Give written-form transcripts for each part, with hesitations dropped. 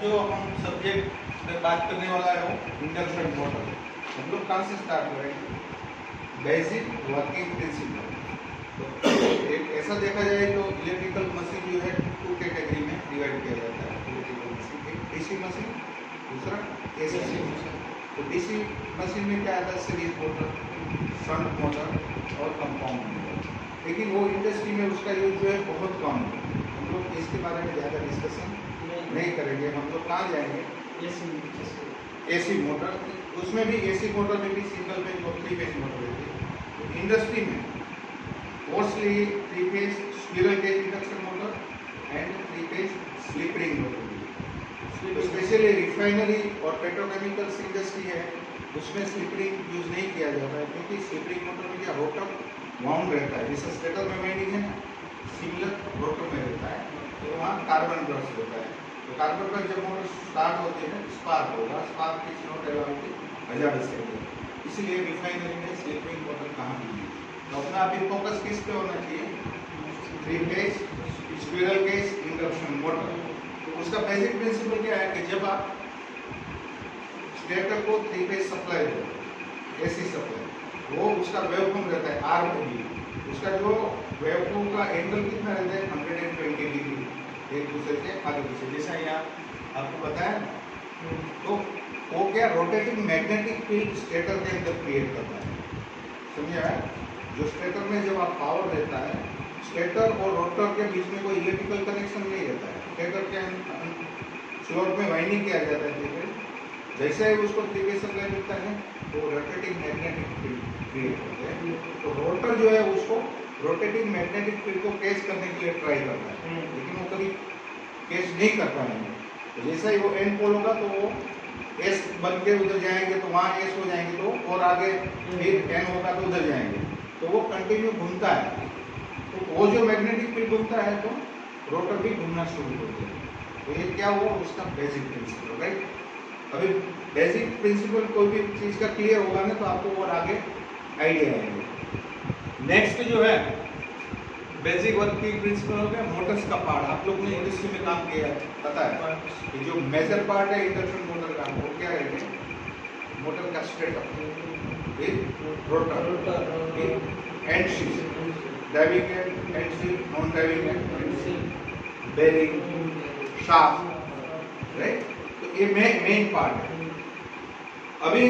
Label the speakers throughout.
Speaker 1: जो हम सब्जेक्ट में बात करने वाला है वो इंडक्शन मोटर। हम लोग कहाँ से स्टार्ट करेंगे? Basic working principle. तो एक ऐसा देखा जाए तो इलेक्ट्रिकल मशीन जो है टू कैटेगरी में डिवाइड किया जाता है। इलेक्ट्रिकल मशीन, एक डीसी मशीन, दूसरा एसी मशीन। तो डीसी मशीन में क्या आता है? सीरीज मोटर, शंट मोटर और कंपाउंड मोटर। लेकिन वो इंडस्ट्री में उसका यूज जो है बहुत कम है। हम लोग इसके बारे में ज़्यादा डिस्कशन नहीं करेंगे। हम लोग कहाँ जाएंगे? AC motor. उसमें भी एसी मोटर में भी सिंगल फेज और 3 फेज मोटर रहती है। तो इंडस्ट्री में mostly 3 phase squirrel cage induction motor and 3 phase slip ring motor. Specially refinery और पेट्रोकेमिकल्स इंडस्ट्री है, उसमें स्लिप रिंग यूज नहीं किया जाता है, क्योंकि स्लिप रिंग मोटर में क्या रोटर वाउंड रहता है, जैसे स्टेटर में वाइंडिंग है ना, सिमिलर रोटर में रहता है। तो वहाँ कार्बन ब्रश होता है। तो कार्बन ब्रश जब मोटर स्टार्ट होती है स्पार्क होगा, spark is not allowed hazardous area, इसलिए रिफाइनरी में स्लिप रिंग मोटर कहाँ भी है। तो अपना अभी फोकस किस पे होना चाहिए? 3 phase squirrel cage induction motor. तो उसका बेसिक प्रिंसिपल क्या है कि जब आप स्टेटर को 3 फेज सप्लाई दो, एसी सप्लाई, वो उसका वेवफॉर्म रहता है आर, उसका जो वेवफॉर्म का एंगल कितना रहता है? 120 डिग्री एक दूसरे से आगे पीछे, जैसा यहाँ आपको पता है। तो वो क्या रोटेटिंग मैग्नेटिक फील्ड स्टेटर के अंदर क्रिएट करता है, समझा है? जो स्टेटर में जब आप पावर देता है, स्टेटर और रोटर के बीच में कोई इलेक्ट्रिकल कनेक्शन नहीं रहता है। स्टेटर के स्लोट में वाइंडिंग किया जाता है, ठीक है? जैसे ही उसको 3 फेज सप्लाई मिलता है तो रोटेटिंग मैग्नेटिक फील्ड क्रिएट होते हैं। तो रोटर जो है उसको रोटेटिंग मैग्नेटिक फील्ड को कैच करने के लिए ट्राई करता है, लेकिन वो कभी कैच नहीं कर पाएंगे। तो जैसा ही वो एंड पोल होगा तो वो एस बन के उधर जाएंगे, तो वहाँ एस हो जाएंगे, तो और आगे फिर एन होगा तो उधर जाएंगे। तो वो कंटिन्यू घूमता है। तो वो जो मैग्नेटिक फील्ड घूमता है तो रोटर भी घूमना शुरू होते हैं। तो ये क्या हुआ? उसका बेसिक प्रिंसिपल, राइट? अभी बेसिक प्रिंसिपल कोई भी चीज़ का क्लियर होगा ना तो आपको और आगे आइडिया आएंगे। नेक्स्ट जो है बेसिक वर्किंग प्रिंसिपल हो गया मोटर्स का पार्ट। आप लोग ने इंडस्ट्री में काम किया है, पता है कि जो मेजर पार्ट है इंडक्शन मोटर का वो क्या है? मोटर का stator, rotor, end sheet, driving end sheet, non driving end sheet, bearing, shaft, right? तो ये मेन पार्ट है। अभी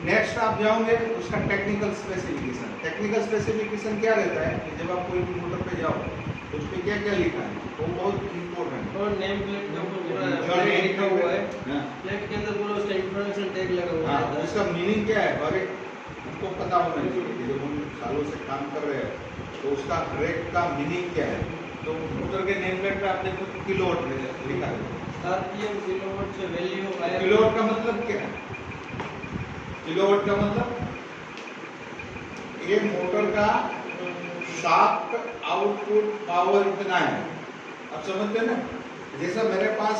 Speaker 1: नेक्स्ट आप जाओगे उसका टेक्निकल स्पेसिफिकेशन। टेक्निकल स्पेसिफिकेशन क्या रहता है कि जब आप कोई भी मोटर पे जाओ तो उस पर क्या क्या लिखा है, वो बहुत इम्पोर्टेंट है।
Speaker 2: और नेम प्लेट के ऊपर पूरा लिखा हुआ है, प्लेट के अंदर पूरा उसका इंफॉर्मेशन टैग लगा हुआ है।
Speaker 1: हाँ, उसका मीनिंग क्या है? अरे हमको पता होना चाहिए कि जब हम सालों से काम कर रहे हैं तो उसका हर एक का मीनिंग क्या है। तो मोटर के नेम प्लेट पे आप देखो तो किलोवाट लिखा है।
Speaker 2: आरपीएम किलोवाट से वैल्यू आया।
Speaker 1: किलोवाट का मतलब क्या है? किलोवाट का मतलब ये मोटर का शाफ्ट आउटपुट पावर इतना है। आप समझते हैं ना? जैसा मेरे पास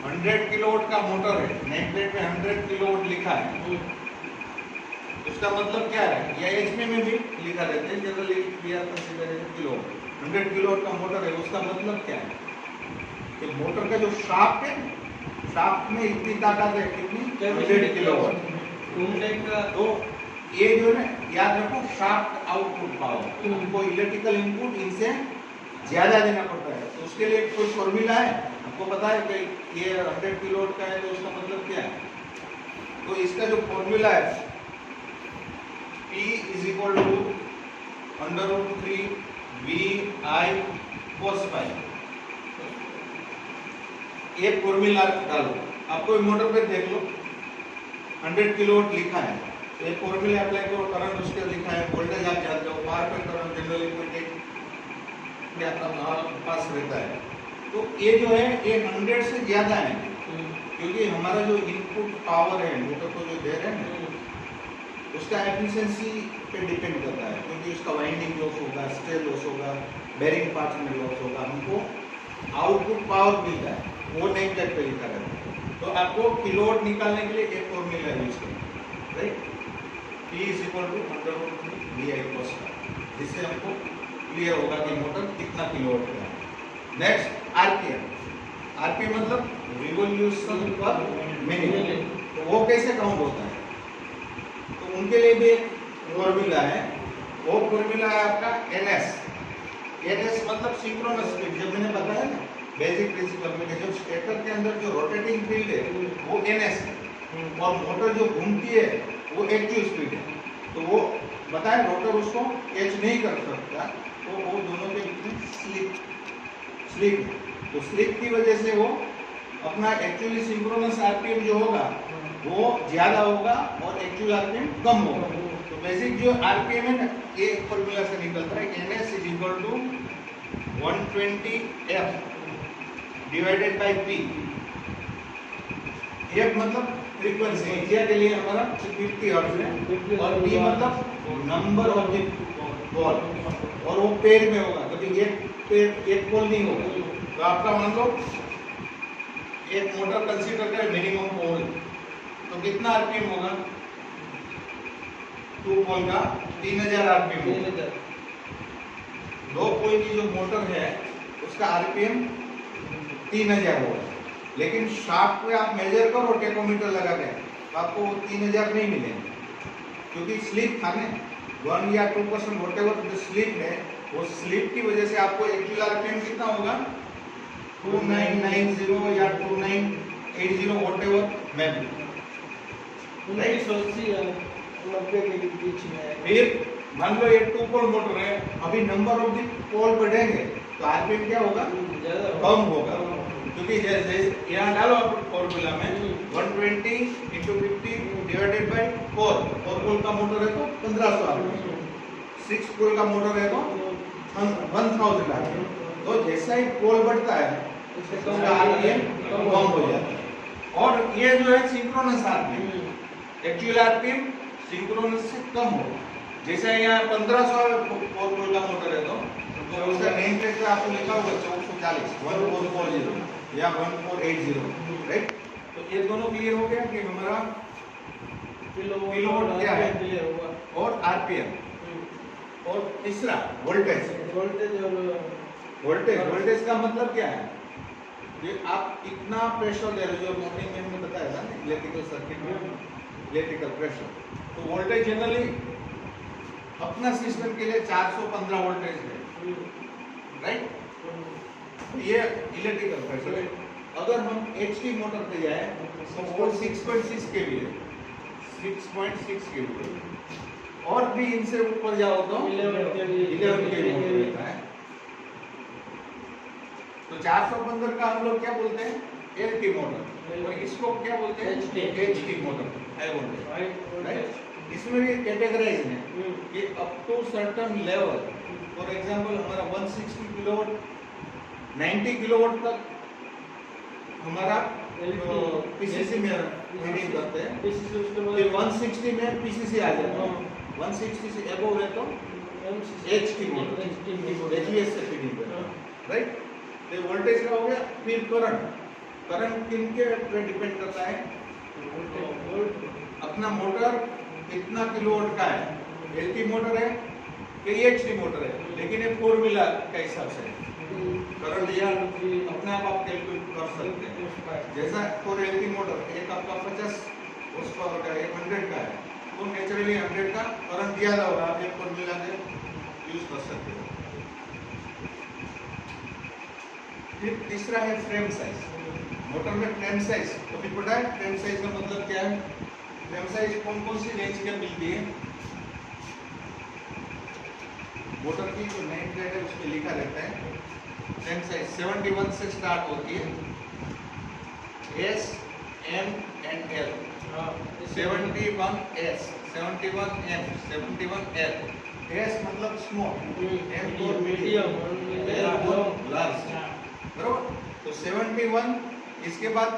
Speaker 1: 100 किलोवाट का मोटर है, नेम प्लेट में 100 किलोवाट लिखा है, उसका मतलब क्या है? या एचपी में भी लिखा रहता है, जनरली किलोवाट। 100 किलोवाट का मोटर है, उसका मतलब क्या है कि मोटर का जो शाफ्ट है, शाफ्ट में इतनी ताकत है, कितनी? 100 किलोवाट।
Speaker 2: घूमने का
Speaker 1: तो ये जो है याद रखो, शाफ्ट आउटपुट पावर, हमको इलेक्ट्रिकल इनपुट इनसे ज्यादा देना पड़ता है। तो उसके लिए कोई फॉर्मूला है, आपको पता है कि ये 100 किलोवाट का है तो उसका मतलब क्या है? तो इसका जो फॉर्मूला है P = √3 VI cos ∅। ये फॉर्मूला डालो, आपको मोटर पे देख लो 100 किलोवाट लिखा है, तो ये फॉर्मूला अप्लाई करो, करंट उसके लिखा है, वोल्टेज आप जानते हो, पावर पे करंट जनरली कोई पास रहता है। तो ये जो है ये 100 से ज्यादा है, क्योंकि हमारा जो इनपुट पावर है मोटर को जो दे रहे हैं उसका एफिशिएंसी पे डिपेंड करता है, क्योंकि उसका वाइंडिंग लॉस होगा, स्टेल लॉस होगा, बेरिंग पार्ट्स में लॉस होगा, हमको आउटपुट पावर मिलता है, वो नेम प्लेट पे लिखा रहता है। तो आपको किलोवाट निकालने के लिए एक फॉर्मूला यूज करना, राइट? P = √3 VI cos ∅, जिससे हमको क्लियर होगा कि मोटर कितना किलोवाट का है। Next RPM. आरपीएम मतलब रिवॉल्यूशन पर मिनट, तो वो कैसे काउंट होता है? तो उनके लिए भी एक फॉर्मूला है, वो फॉर्मूला है आपका एनएस। एनएस मतलब सिंक्रोनस स्पीड, जब मैंने बताया ना बेसिक प्रिंसिपल में, जो स्टेटर के अंदर जो रोटेटिंग फील्ड है वो एनएस है, और मोटर जो घूमती है वो एक्टिव स्पीड है। तो वो बताए रोटर उसको कैच नहीं कर सकता, तो वो दोनों के बीच में स्लिप, तो स्लिप की वजह से वो अपना एक्चुअली सिंक्रोनस आरपीएम जो होगा वो ज्यादा होगा और एक्चुअल आरपीएम कम होगा। तो बेसिक जो आरपीएम है ना, ये एक फॉर्मूला से निकलता है, NS is equal to 120 F divided by P. F मतलब फ्रीक्वेंसी, इंडिया के लिए हमारा 50 हर्ट्ज है, और पी मतलब नंबर ऑफ द पोल, और वो पेयर में होगा, कभी एक पोल नहीं होगा। तो आपका मान लो एक मोटर कंसीडर करें मिनिमम पोल, तो कितना आरपीएम होगा? 2 पोल का 3000 आरपीएम होगा। 2 पोल की जो मोटर है उसका आरपीएम 3000 होगा, लेकिन शाफ्ट पे आप मेजर करो टेकोमीटर लगा के, तो आपको 3000 नहीं मिलेंगे, क्योंकि स्लिप था ना 1 या 2% व्हाटएवर जो स्लिप है, वो स्लिप की वजह से आपको एक्चुअल आरपीएम कितना होगा? 2990 या 2980 व्हाटएवर में।
Speaker 2: 90 के बीच में।
Speaker 1: फिर मान लो ये 2 पोल मोटर है, अभी नंबर ऑफ द पोल बढ़ेंगे तो आरपीएम क्या होगा? कम होगा, क्योंकि जैसे यहाँ डालो आप फॉर्मूला में 120 × 50 डिवाइडेड बाय 4 पोल का मोटर है तो 1500 आरपीएम, 6 पोल का मोटर है तो 1000 आरपीएम। तो जैसा ही पोल बढ़ता है उसका आरपीएम कम हो जाता है। और ये जो है synchronous RPM, actual RPM synchronous से कम होगा। जैसे यहाँ 1500 पोल का मोटर है तो उसका नेम प्लेट पे आपको लिखा होगा 440 1440 या 1480, राइट? तो ये दोनों क्लियर हो गया कि हमारा किलोवाट क्या है और आरपीएम। और तीसरा वोल्टेज। वोल्टेज का मतलब क्या है? ये आप इतना प्रेशर दे रहे हो, जो मॉर्निंग में हमने बताया था ना इलेक्ट्रिकल सर्किट में, इलेक्ट्रिकल प्रेशर। तो वोल्टेज जनरली अपना सिस्टम के लिए 415 वोल्टेज है, राइट? ये इलेक्ट्रिकल प्रेशर है। अगर हम एचटी मोटर पे जाए तो वो 6.6 केवी है, 6.6 केवी। और भी इनसे ऊपर जाओ तो 11 केवी मोटर रहता है। तो 415 का हम लोग क्या बोलते हैं? एलटी मोटर, और इसको क्या बोलते हैं? HT motor, high voltage, right? इसमें भी कैटेगराइज है कि up to certain level, for example हमारा 160 किलोवाट 90 किलोवाट तक हमारा पीसीसी में रीडिंग करते हैं, फिर 160 में पीसीसी आ जाता है, 160 से अबव है तो एचटी मोटर, एचवीएस से फीडिंग करते हैं, राइट? तो वोल्टेज का हो गया। फिर करंट किनके पे डिपेंड करता है? अपना मोटर कितना किलोवाट का है, एलटी मोटर है कि एचटी मोटर है, लेकिन ये फॉर्मूला का हिसाब से करंट या अपने आप कैलकुलेट कर सकते हैं। जैसा फॉर एलटी मोटर एक आपका 50 horse पावर का, एक 100 का है, तो नेचुरली 100 का करंट ज्यादा होगा, आप एक फॉर्मूला के यूज कर सकते हो। फिर तीसरा है फ्रेम साइज। मोटर में फ्रेम साइज तो भी पता है, फ्रेम साइज का मतलब क्या है? फ्रेम साइज कौन कौन सी रेंज के मिलती है? मोटर की जो नेम प्लेट है उसमें लिखा रहता है फ्रेम साइज 71 से स्टार्ट होती है, S, M and L. 71 S, 71 M, 71 L. S मतलब small, M for medium, L for large, बरोबर? तो 71, इसके बाद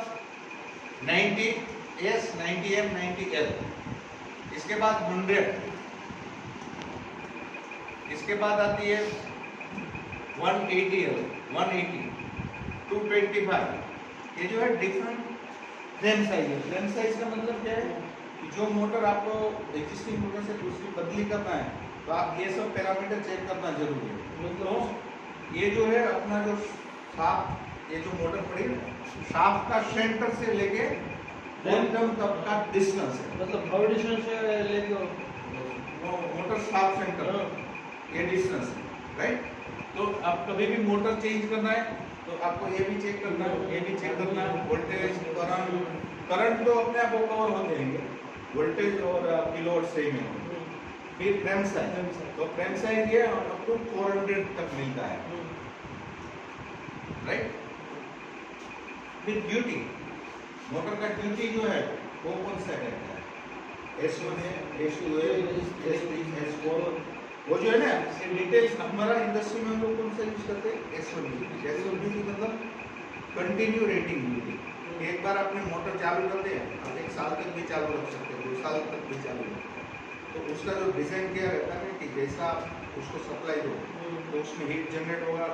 Speaker 1: 90 एस, 90 एम, 90 एल, इसके बाद 100, इसके बाद आती है 180 एल, 180, 225। ये जो है डिफरेंट फ्रेम साइज है। फ्रेम साइज का मतलब क्या है कि जो मोटर आपको एक्जिस्टिंग मोटर से दूसरी बदली करना है तो आप ये सब पैरामीटर चेक करना जरूरी है। मतलब ये जो है अपना जो शाफ्ट ये जो मोटर पड़ी है शाफ्ट का सेंटर से लेके बॉटम तक का डिस्टेंस है,
Speaker 2: मतलब फाउंडेशन से लेके
Speaker 1: मोटर शाफ्ट सेंटर ये डिस्टेंस है, राइट। तो आप कभी भी मोटर चेंज करना है तो आपको ये भी चेक करना है, ये भी चेक करना है, वोल्टेज, करंट तो अपने आप कवर हो जाएंगे, वोल्टेज और किलोवाट सेम है। फिर फ्रेम साइज, तो फ्रेम साइज ये अप टू 400 तक मिलता है, राइट। फिर ड्यूटी, मोटर का ड्यूटी जो है वो कौन सा रहता है, S1 है, S2 है, S3, S4, वो जो है ना डिटेल्स हमारा इंडस्ट्री में हम लोग कौन सा यूज करते हैं, S1 ड्यूटी। S1 ड्यूटी मतलब कंटिन्यू रेटिंग ड्यूटी। एक बार आपने मोटर चालू कर दिया, आप 1 साल तक भी चालू रख सकते हैं, 2 साल तक भी चालू रख सकते हैं। तो उसका जो डिज़ाइन किया रहता है कि जैसा आप उसको सप्लाई दो तो उसमें हीट जनरेट होगा,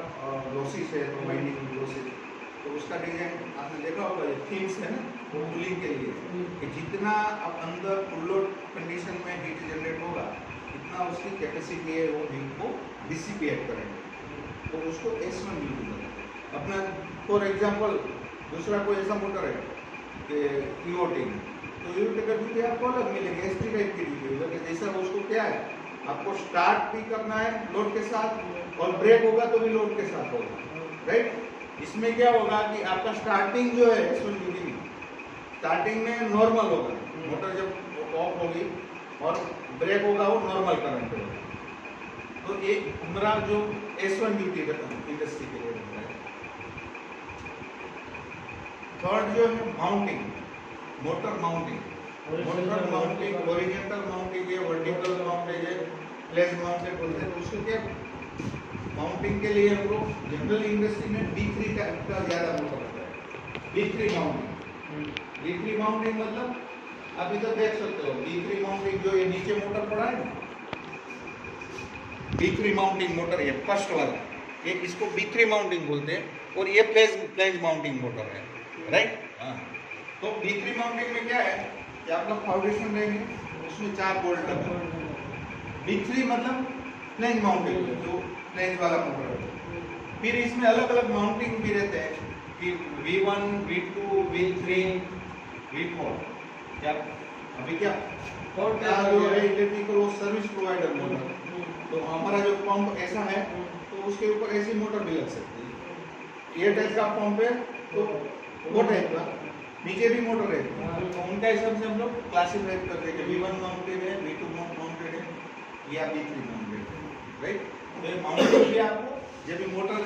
Speaker 1: लॉसेस है तो वाइंडिंग लॉसेस, तो उसका डिज़ाइन आपने देखा होगा, ये थीम्स है ना वो कूलिंग के लिए कि जितना आप अंदर फुल लोड कंडीशन में हीट जनरेट होगा इतना उसकी कैपेसिटी है वो हीट को डिसिपेट करेंगे, तो उसको S1 ड्यूटी कहते हैं। अपना फॉर एग्जांपल दूसरा कोई ऐसा मोटर है कि ईओटी, तो ईओटी का ड्यूटी आपको अलग मिलेगी, S3 टाइप की ड्यूटी होगी। जैसा उसको क्या है, आपको स्टार्ट भी करना है लोड के साथ और ब्रेक होगा तो भी लोड के साथ होगा, राइट। इसमें क्या होगा कि आपका स्टार्टिंग जो है S1 ड्यूटी में स्टार्टिंग में नॉर्मल होगा, मोटर जब ऑफ होगी और ब्रेक होगा वो नॉर्मल करंट होगा, तो ये हमारा जो S1 ड्यूटी इंडस्ट्री के लिए होता है। थर्ड जो है mounting, motor mounting, horizontal mounting है, वर्टिकल माउंटिंग है, प्लेस माउंटेड बोलते हैं। उसको क्या माउंटिंग के लिए हम लोग जनरल इंडस्ट्री में D3 टाइप का ज्यादा मोटर होता है, D3 माउंटिंग। D3 माउंटिंग मतलब आप इधर देख सकते हो, D3 माउंटिंग जो ये नीचे मोटर पड़ा है ना, D3 माउंटिंग मोटर ये फर्स्ट वाला, ये इसको B3 माउंटिंग बोलते हैं, और ये प्लेस माउंटिंग मोटर है, राइट। हाँ, तो B3 माउंटिंग में क्या है कि आप लोग फाउंडेशन रहेंगे, उसमें 4 बोल्ट लगा, B3 मतलब प्लेन माउंटिंग जो प्लेन वाला मोटर है। फिर इसमें अलग अलग माउंटिंग भी रहते हैं कि V1, V2, V3, V4। क्या अभी क्या जो है इलेक्ट्रिकल सर्विस प्रोवाइडर मोटर, तो हमारा जो पंप ऐसा है तो उसके ऊपर ऐसी मोटर भी लग सकती है। ये टाइप का पंप है तो वो टाइप का नीचे भी मोटर है, तो उनका हिसाब से हम लोग क्लासिफाइड करते हैं कि V1 माउंटेड है, V2 माउंटेड है या V3 माउंटेड है, राइट। तो ये माउंटेड भी आपको जब भी मोटर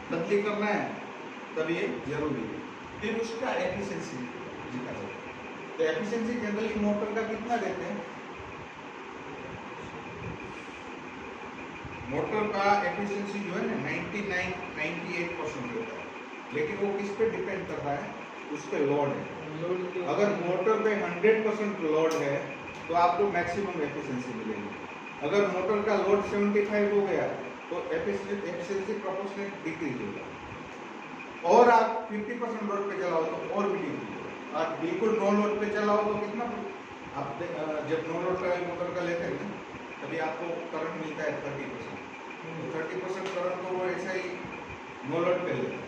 Speaker 1: बदली करना है तब ये जरूरी है। फिर उसका एफिशिएंसी दिखा जाए, तो एफिशिएंसी जनरली मोटर का कितना देते हैं, मोटर का एफिशिएंसी जो है ना 98% होता है, लेकिन वो किस पे डिपेंड करता है, उस पे लोड है। अगर मोटर पे 100% लोड है तो आपको मैक्सिमम एफिशिएंसी मिलेगी। अगर मोटर का लोड 75 हो गया तो एफिशिएंसी प्रोपोर्शनेट डिक्रीज होगा, और आप 50% लोड पे चलाओ तो और भी डिक्रीज होगा। आप बिल्कुल नो लोड पे चलाओ तो कितना, आप जब नो लोड का मोटर का लेते हैं तभी आपको करंट मिलता है 30%, तो 30% करंट तो वो ऐसा ही नो लोड पे लेता है।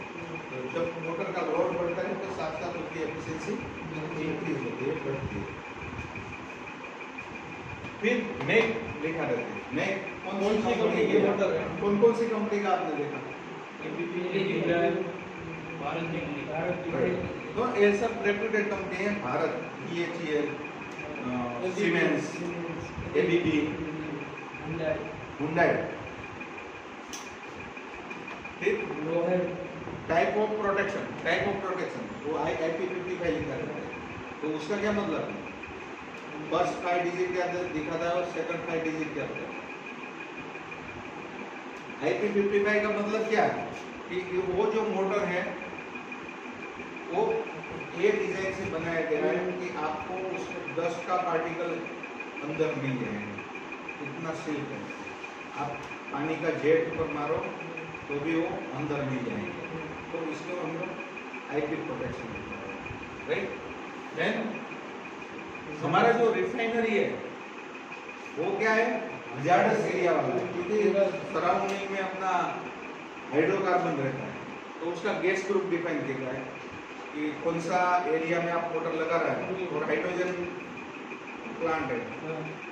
Speaker 1: जब मोटर का लोड बढ़ता है तो साथ साथ उसकी एफिशिएंसी इंक्रीज होती है, बढ़ती है। फिर मैक लिखा रहता है, मैक कौन सी कंपनी की मोटर है, कौन सी कंपनी का आपने देखा, तो ये सब रेप्यूटेड कंपनी है, Bharat, BHEL, siemens, ABB, Hyundai. फिर टाइप ऑफ प्रोटेक्शन वो IP55 लिखा रहता है, तो उसका क्या मतलब है, फर्स्ट 5 डिजिट क्या दिखाता है और सेकंड 5 डिजिट क्या होता है। IP55 का मतलब क्या है कि वो जो मोटर है वो ये डिजाइन से बनाया गया है कि आपको उसमें डस्ट का पार्टिकल अंदर मिल जाएगा, इतना सिल्क है, आप पानी का जेट ऊपर मारो तो भी वो अंदर मिल जाएंगे, तो इसको हम लोग IP प्रोटेक्शन कहते हैं, राइट। देन हमारा जो रिफाइनरी है वो क्या है, हजार्डस एरिया वाला है, क्योंकि सराउंडिंग में अपना हाइड्रोकार्बन रहता है, तो उसका गैस ग्रुप डिफाइन किया है कि कौन सा एरिया में आप मोटर लगा रहा है। और हाइड्रोजन प्लांट है,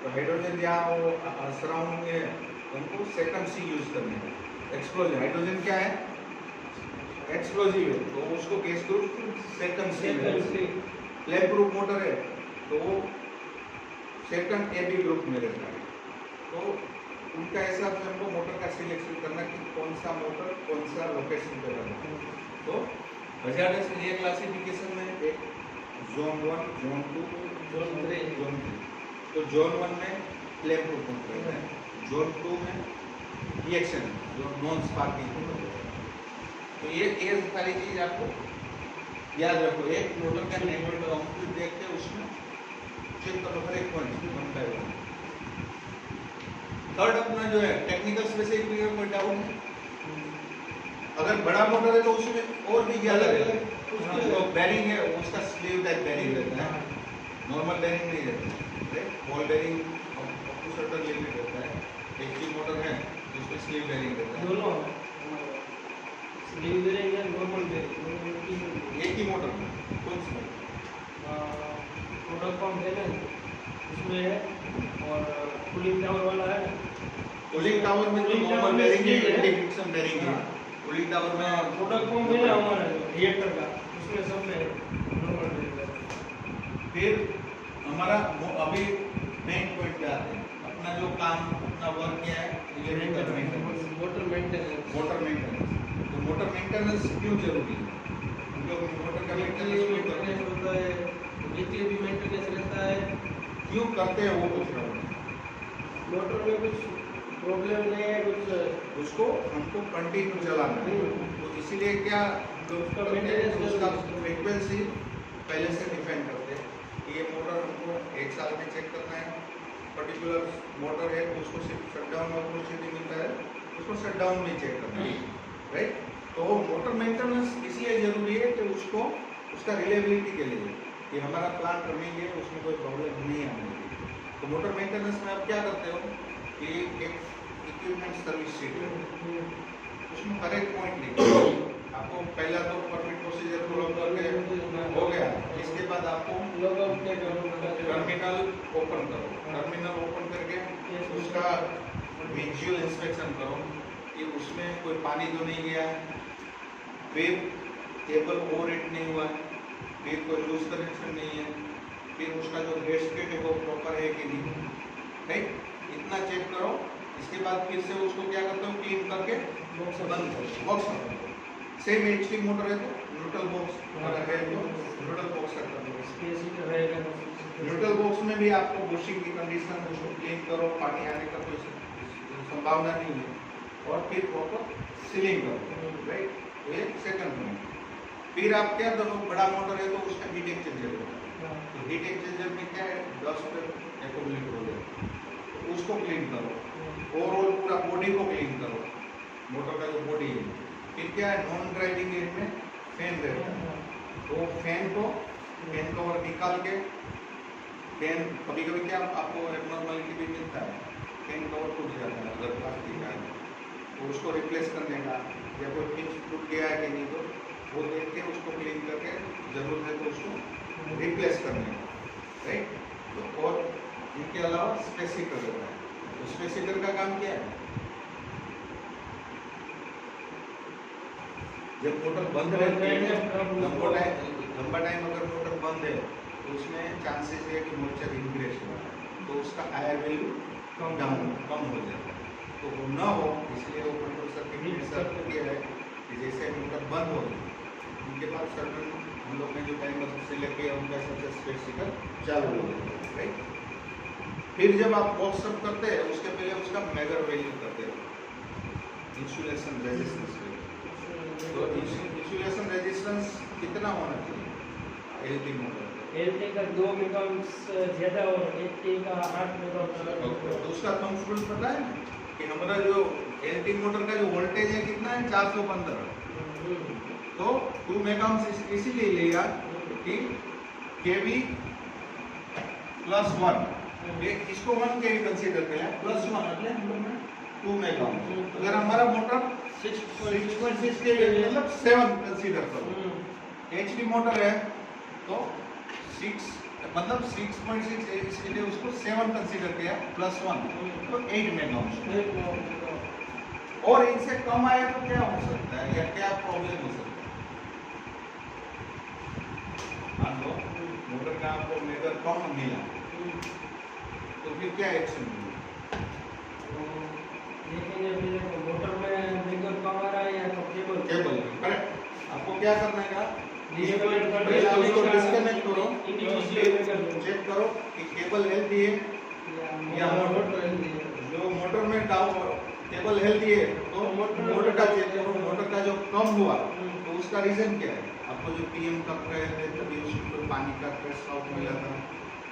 Speaker 1: तो हाइड्रोजन जहाँ वो सराउंड में है उनको सेकंड सी यूज करने हैं। एक्सप्लोजिव हाइड्रोजन क्या है, एक्सप्लोजिव है, तो उसको गैस ग्रुप सेकंड सी। फ्लेम प्रूफ मोटर है तो वो सेकंड AB ग्रुप में रहता है। तो उनका हिसाब से हमको मोटर का सिलेक्शन करना कि कौन सा मोटर कौन सा लोकेशन पे करना है। तो बजाज ये क्लासिफिकेशन में एक जोन 1, जोन 2, जोन 3, जोन 3। तो जोन 1 में फ्लेम प्रूफ मोटर रहता है, जोन 2 में रिएक्शन जो नॉन स्पार्किंग मोटर है। तो ये सारी चीज आपको याद रखो। एक मोटर का नेटवर्क आउटपुट देख के उसमें चेक करो हर एक point one by one. Third अपना जो है टेक्निकल स्पेसिफिकेशन कोई डाउट है? अगर बड़ा मोटर है तो उसमें और भी ज्यादा रहता है। जो बेरिंग है उसका स्लीव टाइप बेरिंग रहता है, नॉर्मल बेरिंग नहीं रहता है। Ball bearing up to certain limit रहता है। HG मोटर है तो उसमें स्लीव बेरिंग रहता है।
Speaker 2: दोनों स्लीव बेरिंग है, नॉर्मल बेरिंग।
Speaker 1: एक ही मोटर में कौन सा
Speaker 2: प्रोडक्ट पंप है ना उसमें है, और कूलिंग टावर वाला है।
Speaker 1: कूलिंग टावर में तो नॉर्मल बेरिंग है, इंडिकेशन बेरिंग है। कूलिंग टावर में
Speaker 2: प्रोडक्ट पंप है हमारा रिएक्टर का, उसमें सब में नॉर्मल बेरिंग है।
Speaker 1: फिर हमारा अभी मेन पॉइंट पे आते हैं। अपना जो काम अपना वर्क क्या है, electrical maintenance,
Speaker 2: motor maintenance.
Speaker 1: Motor maintenance. तो मोटर मेंटेनेंस क्यों जरूरी है? क्योंकि मोटर का मेंटेनेंस
Speaker 2: होता है, वीकली भी मेंटेनेंस रहता है।
Speaker 1: क्यों करते हैं वो पूछ रहा हूँ।
Speaker 2: मोटर में कुछ प्रॉब्लम नहीं है, कुछ
Speaker 1: उसको हमको कंटिन्यू चलाना है। तो इसीलिए क्या
Speaker 2: उसका maintenance
Speaker 1: उसका
Speaker 2: जरूरी है।
Speaker 1: फ्रीक्वेंसी पहले से डिफाइन करते हैं कि ये मोटर हमको 1 साल में चेक करना है। पर्टिकुलर मोटर है तो उसको सिर्फ शटडाउन में अपॉर्चुनिटी मिलता है, उसको शटडाउन में चेक करना है, राइट। तो मोटर मेंटेनेंस इसलिए जरूरी है कि उसको उसका रिलेबिलिटी के लिए कि हमारा प्लांट रनिंग है, उसमें कोई प्रॉब्लम नहीं आने लगी। तो मोटर मेंटेनेंस में आप क्या करते हो कि एक इक्विपमेंट सर्विस शीट है, उसमें हर एक पॉइंट लिखो। आपको पहला तो परमिट प्रोसीजर फॉलो करके हो गया, इसके बाद आपको टर्मिनल ओपन करो। टर्मिनल ओपन करके उसका विजुअल इंस्पेक्शन करो कि उसमें कोई पानी तो नहीं गया, फिर केबल ओवरहीट नहीं हुआ, फिर कोई लूज कनेक्शन नहीं है, फिर उसका जो गेस्केट है वो प्रॉपर है कि नहीं, राइट। इतना चेक करो। इसके बाद फिर से उसको क्या करते हो, क्लीन करके बंद करो, बॉक्स में। सेम HT मोटर है तो न्यूट्रल बॉक्स है तो न्यूट्रल बॉक्स रखता है। न्यूट्रल बॉक्स में भी आपको बुशिंग की कंडीशन, उसको क्लीन करो, पानी आने का कोई संभावना नहीं है, और फिर प्रॉपर सीलिंग करो, राइट। ये सेकंड पॉइंट। फिर आप क्या करो, बड़ा मोटर है तो उसका हीट एक्सचेंजर होता है। तो हीट एक्सचेंजर में क्या है, डस्ट एक्यूमुलेट हो जाए तो उसको क्लीन करो। ओवरऑल पूरा बॉडी को क्लीन करो, मोटर का जो बॉडी है। फिर क्या है, नॉन ड्राइविंग एयर में फैन रहता है, तो फैन कवर निकाल के, फैन कभी कभी क्या आपको एबनॉर्मलिटी भी मिलता है, फैन कवर टूट जाता है अगर प्लास्टिक का है तो उसको रिप्लेस करने का, या कोई पिंच टूट गया है कि नहीं तो वो देख के उसको क्लीन करके जरूरत है तो उसको रिप्लेस करने का, राइट। तो और इनके अलावा स्पेसिफिकर रहता है। तो स्पेसिफिकर का काम क्या है, जब मोटर बंद रहती है, लंबा टाइम अगर मोटर बंद है तो उसमें चांसेस है कि मॉइस्चर इंक्रीज हो, तो उसका आयर वैल्यू कम हो जाता है। तो वो न हो इसलिए वो कंट्रोल सर्किट में सर्व किया है कि जैसे मोटर बंद हो उनके पास सर्टन हम लोग ने जो टाइम सिलेक्ट किया उनका सबसे स्पेसिफिकर चालू हो जाता है, राइट। फिर जब आप बॉक्स अप करते हैं उसके पहले उसका मेजर वैल्यू करते हो, इंसुलेशन रेजिस्टेंस वैल्यू। तो इंसुलेशन रेजिस्टेंस कितना होना चाहिए एलटी मोटर?
Speaker 2: एलटी का 2 मेगाओम्स ज्यादा और एचटी का 8 मेगाओम्स।
Speaker 1: तो उसका थंब रूल पता है कि हमारा जो एलटी मोटर का जो वोल्टेज है कितना है, 415। तो 2 मेगाओम्स इसीलिए लिया कि केवी +1, ये इसको 1 केवी कंसीडर किया, +1 એટલે हम लोग ने 2 मेगा ओम। अगर हमारा मोटर 6.6 के मतलब 7 कंसीडर करो, एचडी मोटर है तो 6 मतलब 6.6 इसके लिए उसको 7 कंसीडर किया प्लस 1 तो 8 मेगा ओम। और इनसे कम आया तो क्या हो सकता है या क्या प्रॉब्लम हो सकता है? मान लो मोटर का आपको मेजर कम मिला तो फिर क्या एक्शन होगा?
Speaker 2: देखेंगे फिर मोटर में ब्रेकर पावर है या तो
Speaker 1: केबल करेक्ट। आपको क्या करना है?
Speaker 2: डिस्कनेक्ट
Speaker 1: पहले उसको डिस्कनेक्ट करो,
Speaker 2: इंडिविजुअल
Speaker 1: चेक करो कि केबल हेल्दी है या
Speaker 2: मोटर
Speaker 1: जो मोटर में डाउन केबल हेल्दी है तो मोटर का चेक करो, मोटर का जो कम हुआ तो उसका रीजन क्या है? आपको जो पीएम कब रहे थे तभी उसको पानी का प्रेस आउट मिला था,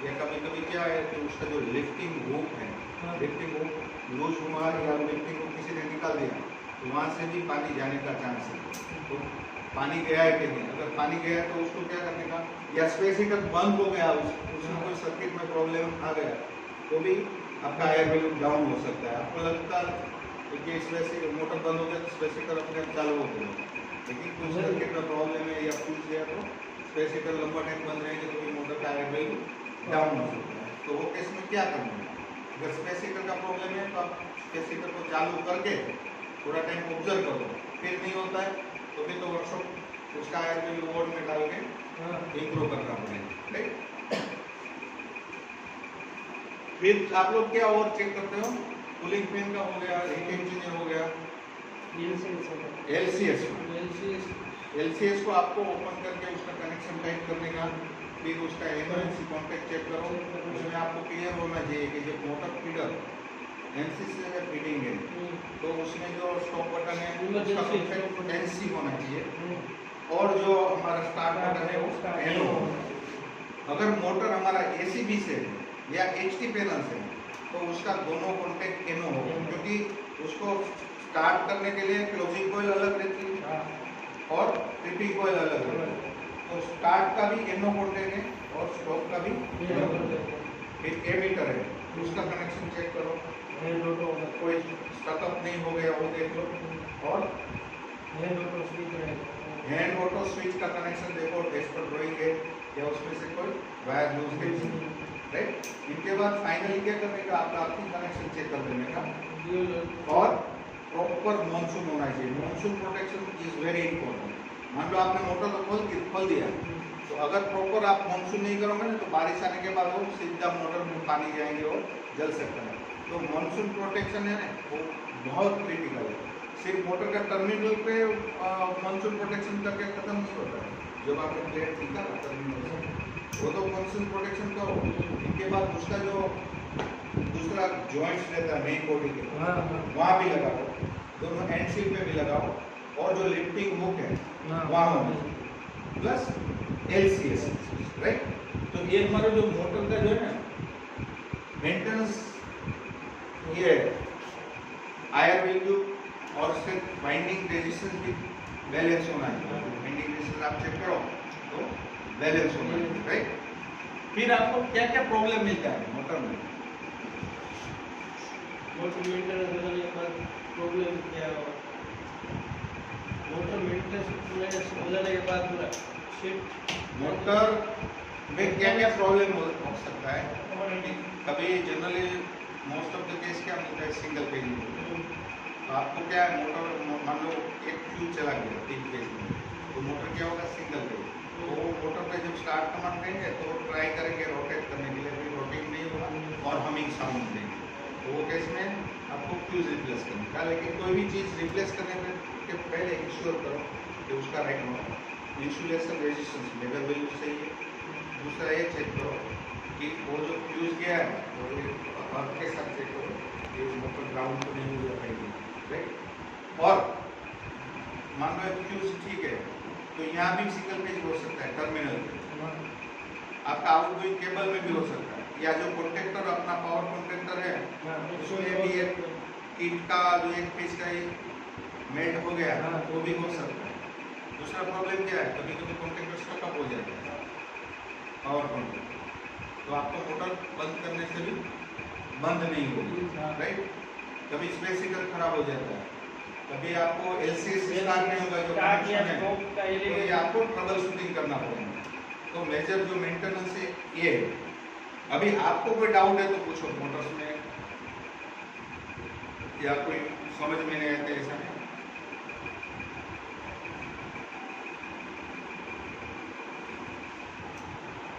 Speaker 1: या कभी कभी क्या है कि उसका जो लिफ्टिंग हुक है, लिफ्टिंग हुक लूज हुआ या लिफ्टिंग हुक किसी ने निकाल दिया तो वहाँ से भी पानी जाने का चांस है। तो पानी गया है कि नहीं? अगर पानी गया है तो उसको क्या करने का, या स्पेस हीटर बंद हो गया उसमें कोई सर्किट में प्रॉब्लम आ गया तो भी आपका एयर वैल्यू डाउन हो सकता है। आपको लगता है कि स्पेस मोटर बंद हो गया तो स्पेस हीटर अपने आप चालू हो गया, लेकिन कुछ सर्किट में प्रॉब्लम है या फ्यूज गया तो स्पेस हीटर लंबा टाइम बंद रहेंगे तो मोटर का एयर वैल्यू डाउन हो सकता है। तो वो केस में क्या करना है? अगर स्पेस हीटर का प्रॉब्लम है तो आप स्पेस हीटर को चालू करके थोड़ा टाइम ऑब्जर्व करो, फिर नहीं होता है तो फिर तो वर्कशॉप उसका एयर वैल्यू बोर्ड में डाल के इम्प्रूव करना पड़ेगा, राइट। फिर आप लोग क्या और चेक करते हो? कूलिंग फैन का हो गया, हीट इंजीनियर हो गया, एलसीएस को आपको ओपन करके उसका कनेक्शन टाइप करने का, फिर उसका एमआरसी कॉन्टैक्ट चेक करो। उसमें आपको क्लियर होना चाहिए कि जब मोटर फीडर एमसीसी से फीडिंग है तो उसमें जो स्टॉप बटन है उसका कॉन्टैक्ट एनसी होना चाहिए और जो हमारा स्टार्ट बटन है उसका एनो। अगर मोटर हमारा एसीबी से या एचटी पैनल से तो उसका दोनों कॉन्टैक्ट एनो हो, क्योंकि उसको स्टार्ट करने के लिए क्लोजिंग कॉइल अलग रहती है और ट्रिपिंग कॉइल अलग रहती है। तो स्टार्ट का भी एनो कॉन्टैक्ट है और स्टॉप का भी एनो कॉन्टैक्ट है। फिर एमीटर है उसका कनेक्शन चेक करो, कोई स्टकअप नहीं हो गया वो देख लो, और हैंड ऑटो स्विच का कनेक्शन देखो, टेस्ट पर ड्राइंग है या उसमें से कोई वायर लूज है, राइट। इनके बाद फाइनली क्या करने का, आपका अर्थिंग कनेक्शन चेक कर देने का और प्रॉपर मॉनसून होना चाहिए। Monsoon protection is very important. मान लो आपने मोटर तो खोल दिया तो अगर प्रॉपर आप मॉनसून नहीं करोगे ना तो बारिश आने के बाद वो सीधा मोटर में पानी जाएंगे और जल सकता है। तो मॉनसून प्रोटेक्शन है ना वो बहुत क्रिटिकल है। सिर्फ मोटर का टर्मिनल पे मॉनसून प्रोटेक्शन करके खत्म नहीं होता है। जब आपने प्लेट खींचा ना टर्मिनल से वो तो मॉनसून प्रोटेक्शन का हो, इनके बाद उसका जो दूसरा जॉइंट्स रहता है मेन बॉडी के वहाँ भी लगाओ, दोनों एंड सील पे भी लगाओ, और जो लिफ्टिंग हुक है वहाँ होना प्लस एलसीएस, राइट। तो ये हमारा जो मोटर का जो है ना मेंटेनेंस, ये आयर वैल्यू और उससे बाइंडिंग रेजिस्टेंस भी बैलेंस होना चाहिए। बाइंडिंग रेजिस्टेंस आप चेक करो तो बैलेंस होना चाहिए, राइट। फिर आपको क्या क्या प्रॉब्लम मिलता है मोटर में?
Speaker 2: मोटर मेंटेनेंस बदलने के बाद प्रॉब्लम क्या हो, मोटर मेंटेनेंस बदलने के बाद पूरा शिफ्ट
Speaker 1: मोटर में क्या क्या प्रॉब्लम हो सकता है? कभी generally most of the case क्या मिलता है, सिंगल फेज में। तो आपको क्या है, मोटर मान लो एक फ्यूज चला गया 3 फेज में तो मोटर क्या होगा, सिंगल फेज। तो वो मोटर पे जब स्टार्ट कमांड देंगे तो ट्राई करेंगे रोटेट करने के लिए, फिर रोटेट नहीं होगा और हमिंग साउंड देंगे। तो वो केस में आपको फ्यूज रिप्लेस करने का, लेकिन कोई भी चीज़ रिप्लेस करने के पहले इंश्योर करो कि उसका राइट हो, इंसुलेशन रेजिस्टेंस लेवल वैल्यू सही है। दूसरा ये चेक करो कि वो जो फ्यूज गया है वो अर्थ के साथ चेक करो कि मोटर ग्राउंड तो नहीं हुआ कहीं, राइट। और मान लो फ्यूज ठीक है तो यहाँ भी सिंगल पेज हो सकता है टर्मिनल पे, आपका आउटगोइंग केबल में भी हो सकता है, या जो कॉन्टेक्टर अपना पावर कॉन्टेक्टर है उसमें भी एक किट का जो एक पेज का मेल्ट हो गया वो भी हो सकता है। दूसरा प्रॉब्लम क्या है, कभी कभी कॉन्टेक्टर स्टकअप हो जाता है पावर कॉन्टेक्टर, तो आपको मोटर बंद करने से भी बंद नहीं होगी, राइट। कभी स्पेसिफिकर खराब हो जाता है, कभी आपको LCS स्टार्ट नहीं होगा जो
Speaker 2: स्टार्ट या
Speaker 1: connection है,
Speaker 2: स्टॉप का
Speaker 1: तो ये आपको ट्रबल शूटिंग करना पड़ेगा। तो मेजर जो मेंटेनेंस है ये है। अभी आपको कोई डाउट है तो पूछो मोटर्स में, या कोई समझ में नहीं आता ऐसा है।